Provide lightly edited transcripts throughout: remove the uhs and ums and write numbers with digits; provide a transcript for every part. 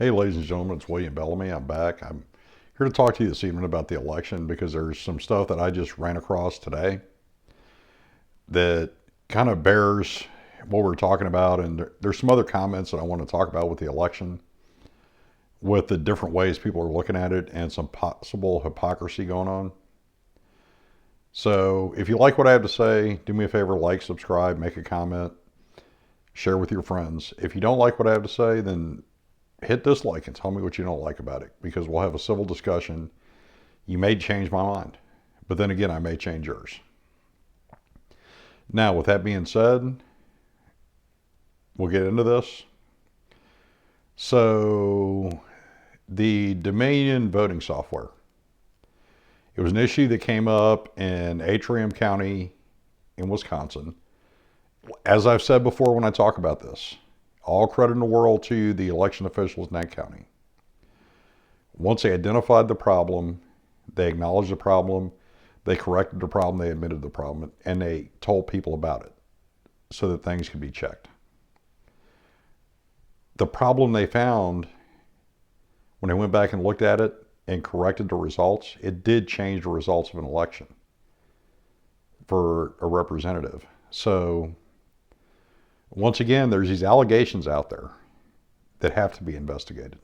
Hey, ladies and gentlemen, it's William Bellamy. I'm back. I'm here to talk to you this evening about the election because there's some stuff that I just ran across today that kind of bears what we're talking about. And there's some other comments that I want to talk about with the election, with the different ways people are looking at it and some possible hypocrisy going on. So if you like what I have to say, do me a favor, like, subscribe, make a comment, share with your friends. If you don't like what I have to say, then hit dislike and tell me what you don't like about it, because we'll have a civil discussion. You may change my mind, but then again, I may change yours. Now, with that being said, we'll get into this. So, the Dominion voting software. It was an issue that came up in Atrium County in Wisconsin. As I've said before when I talk about this, all credit in the world to the election officials in that county. Once they identified the problem, they acknowledged the problem, they corrected the problem, they admitted the problem, and they told people about it so that things could be checked. The problem they found, when they went back and looked at it and corrected the results, it did change the results of an election for a representative. So, once again, there's these allegations out there that have to be investigated.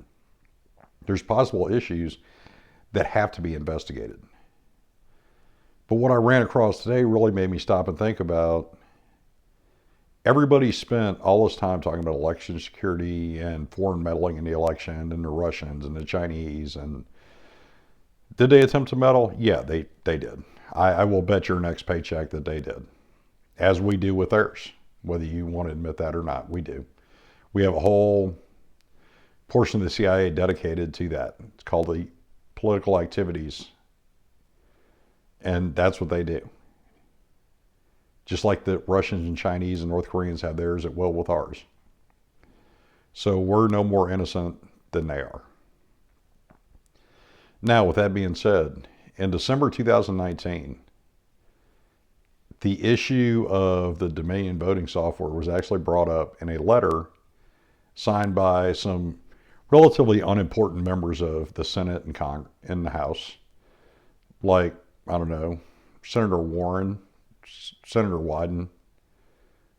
There's possible issues that have to be investigated. But what I ran across today really made me stop and think about, everybody spent all this time talking about election security and foreign meddling in the election and the Russians and the Chinese. And did they attempt to meddle? Yeah, they did. I will bet your next paycheck that they did, as we do with theirs. Whether you want to admit that or not, we do. We have a whole portion of the CIA dedicated to that. It's called the political activities. And that's what they do. Just like the Russians and Chinese and North Koreans have theirs at will with ours. So we're no more innocent than they are. Now, with that being said, in December 2019, the issue of the Dominion voting software was actually brought up in a letter signed by some relatively unimportant members of the Senate and the House, like, I don't know, Senator Warren, Senator Wyden,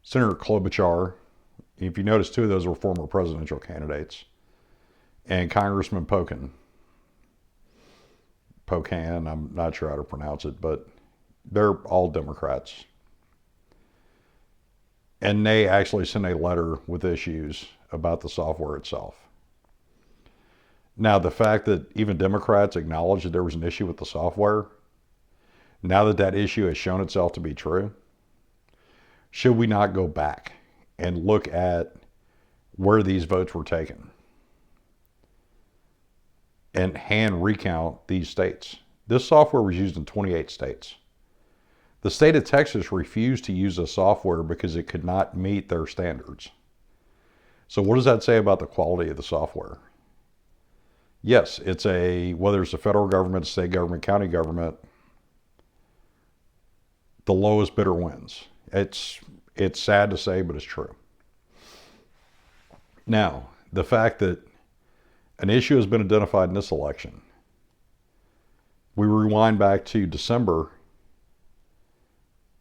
Senator Klobuchar. If you notice, two of those were former presidential candidates, and Congressman Pocan, I'm not sure how to pronounce it, but they're all Democrats. And they actually sent a letter with issues about the software itself. Now, the fact that even Democrats acknowledged that there was an issue with the software, now that that issue has shown itself to be true, should we not go back and look at where these votes were taken and hand recount these states? This software was used in 28 states. The state of Texas refused to use the software because it could not meet their standards. So what does that say about the quality of the software? Yes, whether it's the federal government, state government, county government, the lowest bidder wins. It's sad to say, but it's true. Now, the fact that an issue has been identified in this election, we rewind back to December,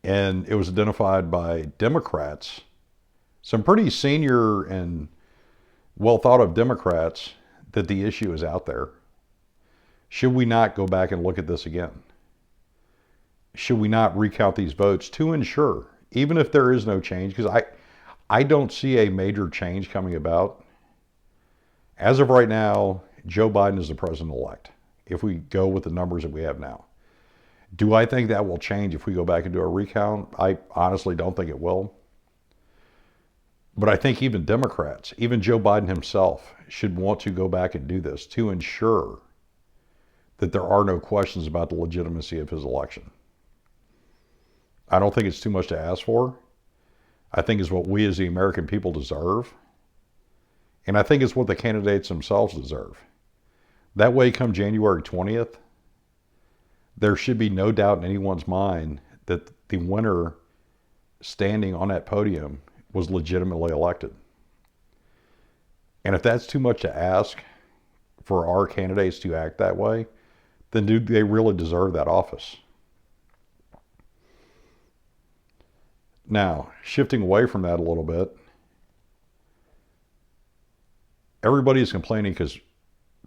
and it was identified by Democrats, some pretty senior and well thought of Democrats, that the issue is out there. Should we not go back and look at this again? Should we not recount these votes to ensure, even if there is no change, because I don't see a major change coming about. As of right now, Joe Biden is the president-elect, if we go with the numbers that we have now. Do I think that will change if we go back and do a recount? I honestly don't think it will. But I think even Democrats, even Joe Biden himself, should want to go back and do this to ensure that there are no questions about the legitimacy of his election. I don't think it's too much to ask for. I think it's what we as the American people deserve. And I think it's what the candidates themselves deserve. That way, come January 20th, there should be no doubt in anyone's mind that the winner standing on that podium was legitimately elected. And if that's too much to ask for our candidates to act that way, then do they really deserve that office? Now, shifting away from that a little bit, everybody's complaining because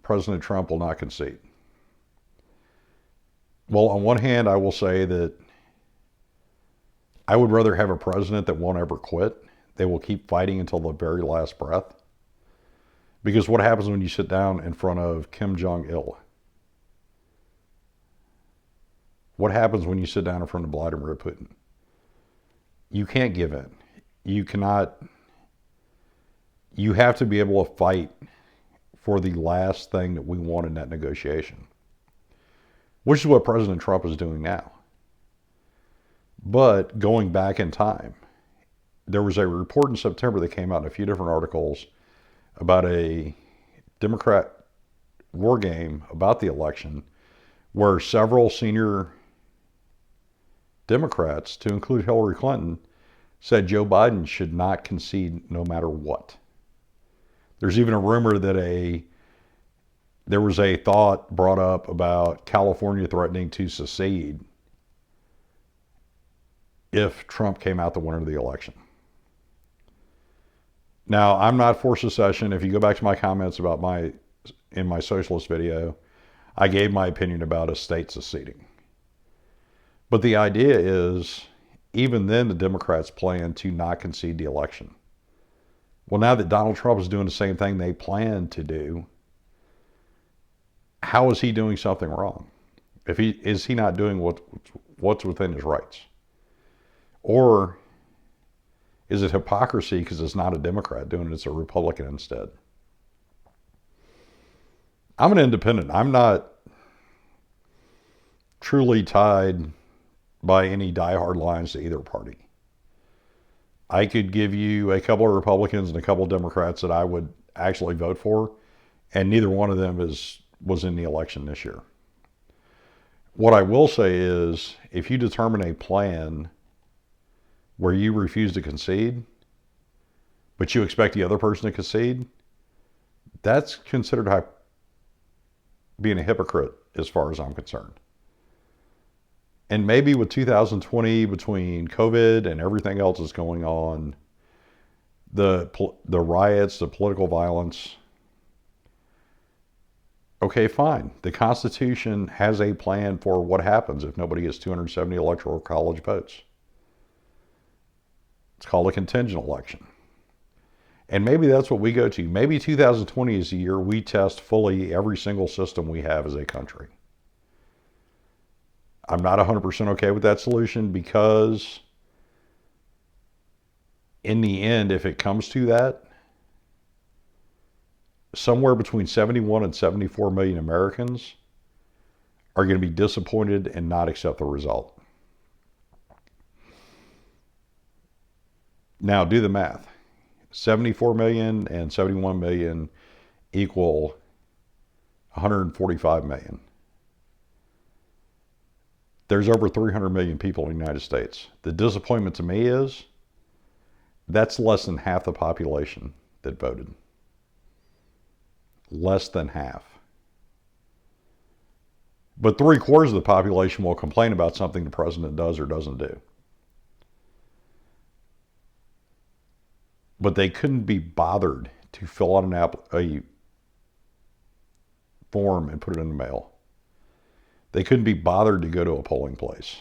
President Trump will not concede. Well, on one hand, I will say that I would rather have a president that won't ever quit. They will keep fighting until the very last breath. Because what happens when you sit down in front of Kim Jong-il? What happens when you sit down in front of Vladimir Putin? You can't give in. You cannot. You have to be able to fight for the last thing that we want in that negotiation, which is what President Trump is doing now. But going back in time, there was a report in September that came out in a few different articles about a Democrat war game about the election where several senior Democrats, to include Hillary Clinton, said Joe Biden should not concede no matter what. There's even a rumor that there was a thought brought up about California threatening to secede if Trump came out the winner of the election. Now, I'm not for secession. If you go back to my comments in my socialist video, I gave my opinion about a state seceding. But the idea is, even then, the Democrats plan to not concede the election. Well, now that Donald Trump is doing the same thing they plan to do, how is he doing something wrong? Is he not doing what's within his rights? Or is it hypocrisy because it's not a Democrat doing it, it's a Republican instead? I'm an independent. I'm not truly tied by any diehard lines to either party. I could give you a couple of Republicans and a couple of Democrats that I would actually vote for, and neither one of them was in the election this year. What I will say is, if you determine a plan where you refuse to concede, but you expect the other person to concede, that's considered being a hypocrite as far as I'm concerned. And maybe with 2020, between COVID and everything else that's going on, the riots, the political violence, okay, fine. The Constitution has a plan for what happens if nobody gets 270 electoral college votes. It's called a contingent election. And maybe that's what we go to. Maybe 2020 is the year we test fully every single system we have as a country. I'm not 100% okay with that solution because in the end, if it comes to that, somewhere between 71 and 74 million Americans are going to be disappointed and not accept the result. Now do the math. 74 million and 71 million equal 145 million. There's over 300 million people in the United States. The disappointment to me is that's less than half the population that voted. Less than half. But 3/4 of the population will complain about something the president does or doesn't do. But they couldn't be bothered to fill out a form and put it in the mail. They couldn't be bothered to go to a polling place.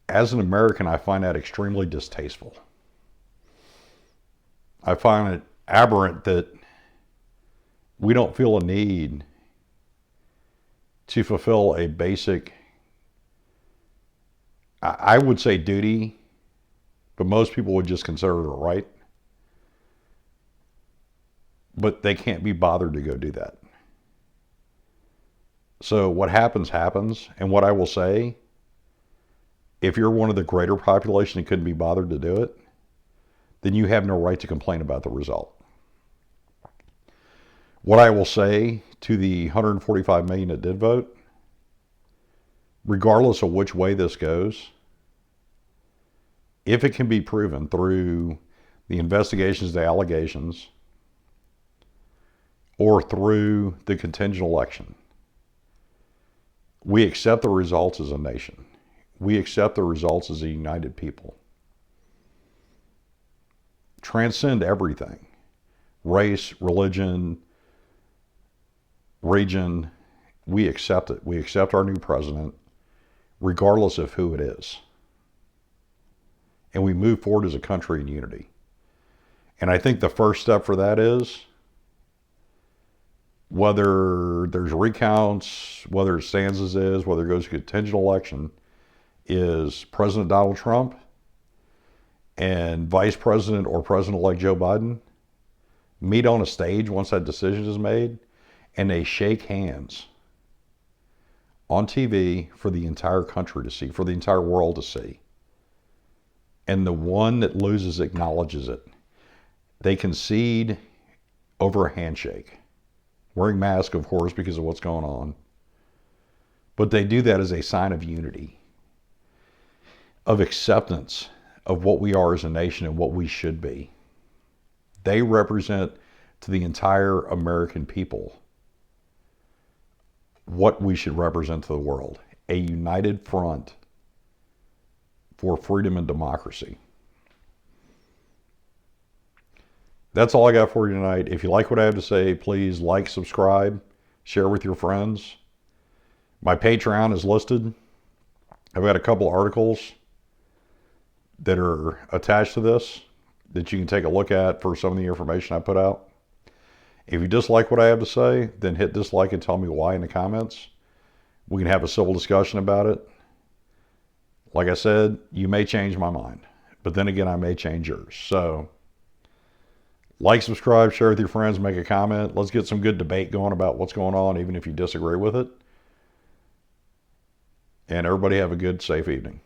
As an American, I find that extremely distasteful. I find it aberrant that we don't feel a need to fulfill a basic, I would say duty, but most people would just consider it a right. But they can't be bothered to go do that. So what happens, happens. And what I will say, if you're one of the greater population that couldn't be bothered to do it, then you have no right to complain about the result. What I will say to the 145 million that did vote, regardless of which way this goes, if it can be proven through the investigations, the allegations, or through the contingent election. We accept the results as a nation. We accept the results as a united people. Transcend everything. Race, religion, region. We accept it. We accept our new president, regardless of who it is. And we move forward as a country in unity. And I think the first step for that is, whether there's recounts, whether it stands as is, whether it goes to contingent election, is President Donald Trump and Vice President or President-elect Joe Biden meet on a stage once that decision is made, and they shake hands on TV for the entire country to see, for the entire world to see. And the one that loses acknowledges it. They concede over a handshake. Wearing masks, of course, because of what's going on. But they do that as a sign of unity, of acceptance of what we are as a nation and what we should be. They represent to the entire American people what we should represent to the world. A united front for freedom and democracy. That's all I got for you tonight. If you like what I have to say, please like, subscribe, share with your friends. My Patreon is listed. I've got a couple articles that are attached to this that you can take a look at for some of the information I put out. If you dislike what I have to say, then hit dislike and tell me why in the comments. We can have a civil discussion about it. Like I said, you may change my mind, but then again, I may change yours. So, like, subscribe, share with your friends, make a comment. Let's get some good debate going about what's going on, even if you disagree with it. And everybody have a good, safe evening.